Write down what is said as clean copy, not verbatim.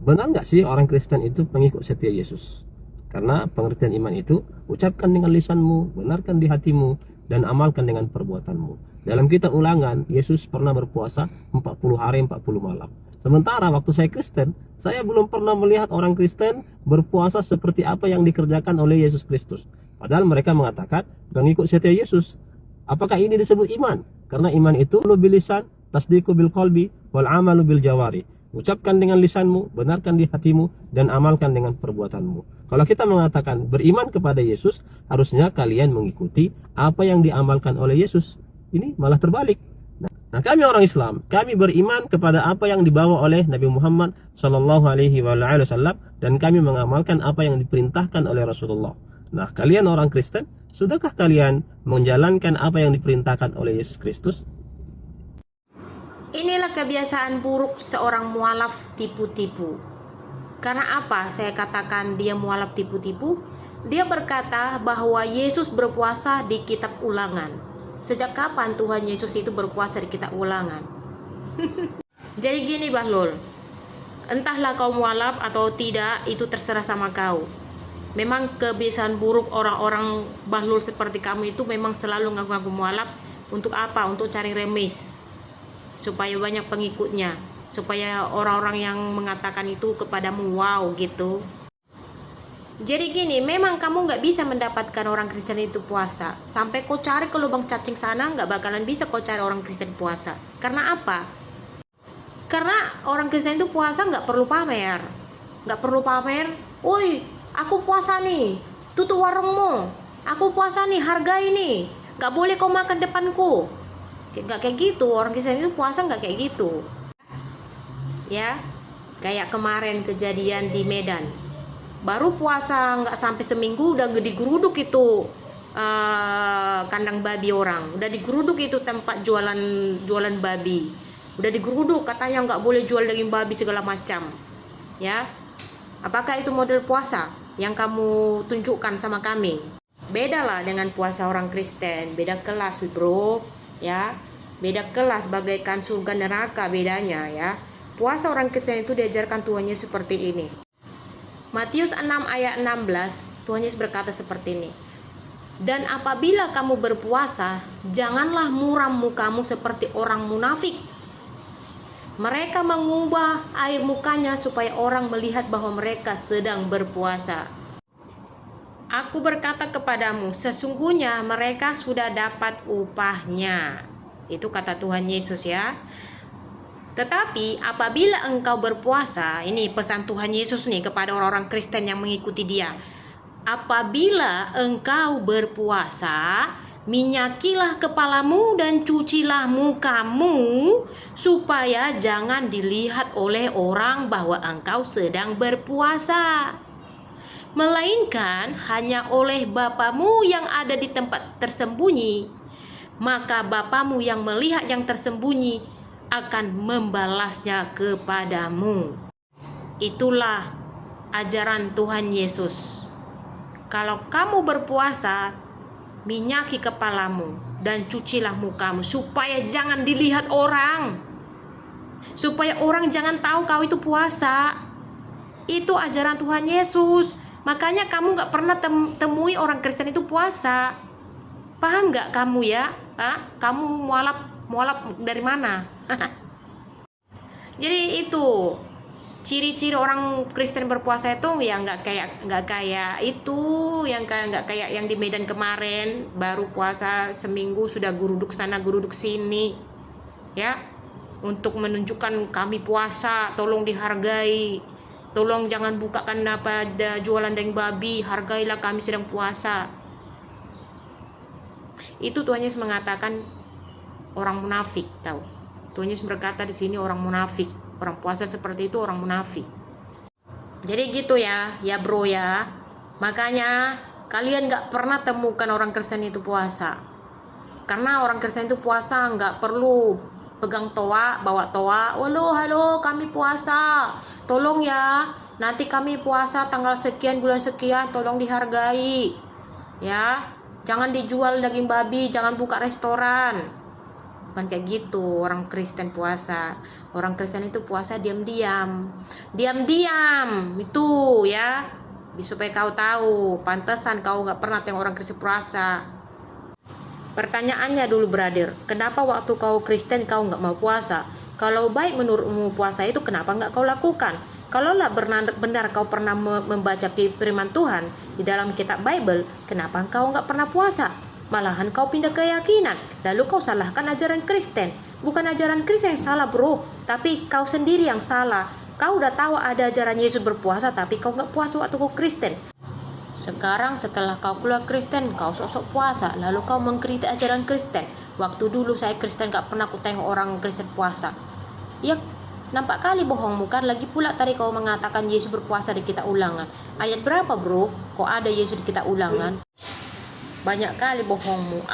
Benar nggak sih orang Kristen itu pengikut setia Yesus? Karena pengertian iman itu ucapkan dengan lisanmu, benarkan di hatimu, dan amalkan dengan perbuatanmu. Dalam kitab Ulangan, Yesus pernah berpuasa 40 hari 40 malam. Sementara waktu saya Kristen, saya belum pernah melihat orang Kristen berpuasa seperti apa yang dikerjakan oleh Yesus Kristus. Padahal mereka mengatakan pengikut setia Yesus. Apakah ini disebut iman? Karena iman itu bil lisan, tasdiqu bil qalbi, wal amalu bil jawari. Ucapkan dengan lisanmu, benarkan di hatimu, dan amalkan dengan perbuatanmu. Kalau kita mengatakan beriman kepada Yesus, harusnya kalian mengikuti apa yang diamalkan oleh Yesus. Ini malah terbalik. Nah, kami orang Islam, kami beriman kepada apa yang dibawa oleh Nabi Muhammad Shallallahu Alaihi Wasallam, dan kami mengamalkan apa yang diperintahkan oleh Rasulullah. Nah, kalian orang Kristen, sudahkah kalian menjalankan apa yang diperintahkan oleh Yesus Kristus? Inilah kebiasaan buruk seorang mualaf tipu-tipu. Karena apa saya katakan dia mualaf tipu-tipu? Dia berkata bahwa Yesus berpuasa di kitab Ulangan. Sejak kapan Tuhan Yesus itu berpuasa di kitab Ulangan? Jadi gini Bahlul, entahlah kau mualaf atau tidak, itu terserah sama kau. Memang kebiasaan buruk orang-orang Bahlul seperti kamu itu memang selalu ngaku-ngaku mualaf. Untuk apa? Untuk cari remis, supaya banyak pengikutnya, supaya orang-orang yang mengatakan itu kepadamu wow gitu. Jadi gini, memang kamu nggak bisa mendapatkan orang Kristen itu puasa. Sampai kau cari ke lubang cacing sana, nggak bakalan bisa kau cari orang Kristen puasa. Karena apa? Karena orang Kristen itu puasa nggak perlu pamer. Nggak perlu pamer, woi aku puasa nih, tutup warungmu. Aku puasa nih, harga ini. Nggak boleh kau makan depanku. Nggak kayak gitu, orang Kristen itu puasa nggak kayak gitu. Ya, kayak kemarin kejadian di Medan. Baru puasa nggak sampai seminggu udah digeruduk itu kandang babi orang, udah digeruduk itu tempat jualan babi, udah digeruduk, katanya nggak boleh jual daging babi segala macam. Ya, apakah itu model puasa yang kamu tunjukkan sama kami? Beda lah dengan puasa orang Kristen, beda kelas bro, ya, beda kelas, bagaikan surga neraka bedanya ya. Puasa orang Kristen itu diajarkan Tuhannya seperti ini. Matius 6 ayat 16, Tuhan Yesus berkata seperti ini. Dan apabila kamu berpuasa, janganlah muram mukamu seperti orang munafik. Mereka mengubah air mukanya supaya orang melihat bahwa mereka sedang berpuasa. Aku berkata kepadamu, sesungguhnya mereka sudah dapat upahnya. Itu kata Tuhan Yesus ya. Tetapi apabila engkau berpuasa, ini pesan Tuhan Yesus nih kepada orang-orang Kristen yang mengikuti dia. Apabila engkau berpuasa, minyakilah kepalamu dan cucilah mukamu, supaya jangan dilihat oleh orang bahwa engkau sedang berpuasa, melainkan hanya oleh Bapamu yang ada di tempat tersembunyi. Maka Bapamu yang melihat yang tersembunyi akan membalasnya kepadamu. Itulah ajaran Tuhan Yesus. Kalau kamu berpuasa, minyaki kepalamu dan cucilah mukamu, supaya jangan dilihat orang, supaya orang jangan tahu kau itu puasa. Itu ajaran Tuhan Yesus. Makanya kamu gak pernah temui orang Kristen itu puasa. Paham gak kamu ya? Kamu mualaf dari mana? Jadi itu ciri-ciri orang Kristen berpuasa itu ya nggak kayak itu, yang nggak kayak yang di Medan kemarin, baru puasa seminggu sudah guruduk sana guruduk sini ya, untuk menunjukkan kami puasa, tolong dihargai, tolong jangan bukakan jualan daging babi, hargailah kami sedang puasa. Itu Tuhan Yesus mengatakan orang munafik, tahu. Tuhan Yesus berkata di sini orang munafik, orang puasa seperti itu orang munafik. Jadi gitu ya bro ya. Makanya kalian nggak pernah temukan orang Kristen itu puasa. Karena orang Kristen itu puasa nggak perlu pegang toa, bawa toa. Halo kami puasa, tolong ya. Nanti kami puasa tanggal sekian bulan sekian, tolong dihargai. Ya, jangan dijual daging babi, jangan buka restoran. Bukan kayak gitu orang Kristen puasa. Orang Kristen itu puasa diam-diam. Diam-diam itu ya. Supaya kau tahu, pantesan kau gak pernah tengok orang Kristen puasa. Pertanyaannya dulu brother, kenapa waktu kau Kristen kau gak mau puasa? Kalau baik menurutmu puasa itu kenapa gak kau lakukan? Kalaulah benar kau pernah membaca firman Tuhan di dalam kitab Bible, kenapa kau gak pernah puasa? Malahan kau pindah keyakinan, lalu kau salahkan ajaran Kristen. Bukan ajaran Kristen yang salah bro, tapi kau sendiri yang salah. Kau udah tahu ada ajaran Yesus berpuasa, tapi kau gak puasa waktu kau Kristen. Sekarang setelah kau keluar Kristen, kau sok-sok puasa, lalu kau mengkritik ajaran Kristen. Waktu dulu saya Kristen gak pernah ku tengok orang Kristen puasa. Ya, nampak kali bohongmu kan. Lagi pula tadi kau mengatakan Yesus berpuasa di kitab Ulangan. Ayat berapa bro? Kok ada Yesus di kitab Ulangan? Banyak kali bohongmu.